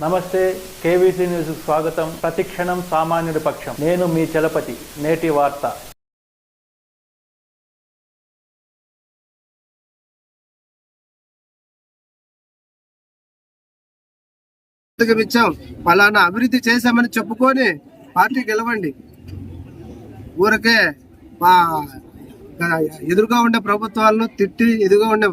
నమస్తే, KVC news స్వాగతం. ప్రతిక్షణం సామాన్యుడి పక్షం. నేను మీ చలపతి. నేటి వార్త. పలానా అభివృద్ధి చేశామని చెప్పుకొని పార్టీ గెలవండి. ఊరకే ఎదురుగా ఉండే ప్రభుత్వాలను తిట్టి, ఎదురుగా ఉండే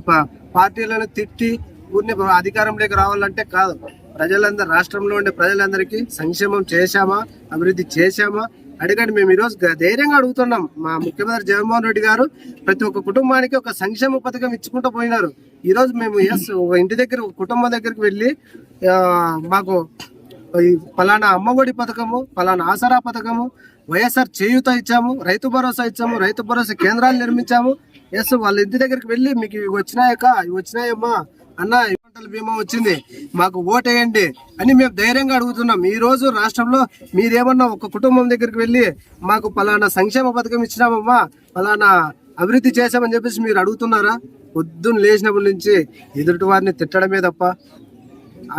పార్టీలను తిట్టి ఊరిని అధికారంలోకి రావాలంటే కాదు. ప్రజలందరూ, రాష్ట్రంలో ఉండే ప్రజలందరికీ సంక్షేమం చేశామా, అభివృద్ధి చేశామా అడిగండి. మేము ఈరోజు ధైర్యంగా అడుగుతున్నాం. మా ముఖ్యమంత్రి జగన్మోహన్ రెడ్డి గారు ప్రతి ఒక్క కుటుంబానికి ఒక సంక్షేమ పథకం ఇచ్చుకుంటూ పోయినారు. ఈరోజు మేము ఒక ఇంటి దగ్గర, ఒక కుటుంబం దగ్గరికి వెళ్ళి మాకు పలానా అమ్మఒడి పథకము, పలానా ఆసరా పథకము, వైఎస్ఆర్ చేయూత ఇచ్చాము, రైతు భరోసా ఇచ్చాము, రైతు భరోసా కేంద్రాలు నిర్మించాము. వాళ్ళ ఇంటి దగ్గరికి వెళ్ళి మీకు ఇవి వచ్చినాయమ్మా అన్న, పంటల బీమా వచ్చింది, మాకు ఓటేయండి అని మేము ధైర్యంగా అడుగుతున్నాం. ఈ రోజు రాష్ట్రంలో మీరేమన్నా ఒక కుటుంబం దగ్గరికి వెళ్ళి మాకు పలానా సంక్షేమ పథకం ఇచ్చినామమ్మా, పలానా అభివృద్ధి చేశామని చెప్పేసి మీరు అడుగుతున్నారా? పొద్దున్న లేచినప్పటి నుంచి ఎదుటి వారిని తిట్టడమే తప్ప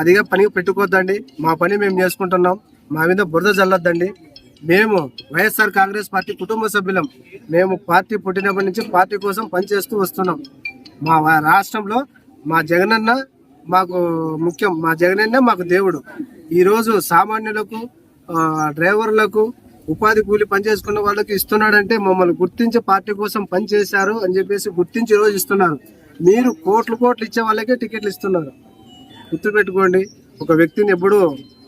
అదిగా పనికి పెట్టుకోవద్దండి. మా పని మేము చేసుకుంటున్నాం. మా మీద బురద చల్లొద్దండి. మేము వైఎస్ఆర్ కాంగ్రెస్ పార్టీ కుటుంబ సభ్యులం. మేము పార్టీ పుట్టినప్పటి నుంచి పార్టీ కోసం పనిచేస్తూ వస్తున్నాం. మా రాష్ట్రంలో మా జగనన్న మాకు ముఖ్యం. మా జగనన్న మాకు దేవుడు. ఈరోజు సామాన్యులకు, డ్రైవర్లకు, ఉపాధి కూలి పనిచేసుకున్న వాళ్ళకి ఇస్తున్నాడంటే మమ్మల్ని గుర్తించి పార్టీ కోసం పనిచేశారు అని చెప్పేసి గుర్తించి ఈరోజు ఇస్తున్నారు. మీరు కోట్లు ఇచ్చే వాళ్ళకే టికెట్లు ఇస్తున్నారు. గుర్తుపెట్టుకోండి. ఒక వ్యక్తిని ఎప్పుడూ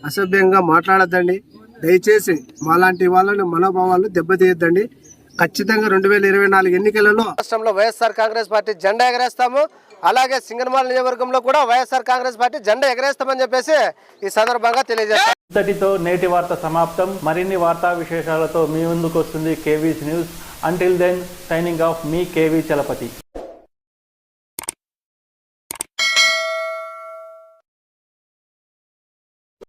అసభ్యంగా మాట్లాడద్దండి. దయచేసి మాలాంటి వాళ్ళని మనోభావాలు దెబ్బతీయద్దండి. ఖచ్చితంగా 2024 ఎన్నికలలో రాష్ట్రంలో వైఎస్ఆర్ కాంగ్రెస్ పార్టీ జెండా ఎగరేస్తాము. అలాగే సింగనమల నియోజకవర్గంలో కూడా వైఎస్ఆర్ కాంగ్రెస్ పార్టీ జెండా ఎగరేస్తామని చెప్పేసి ఈ సందర్భంగా తెలియజేస్తాం. ఇంతటితో నేటి వార్త సమాప్తం. మరిన్ని వార్తా విశేషాలతో మీ ముందుకు వస్తుంది KVC news. Until then, signing off, మీ కేవీ చలపతి.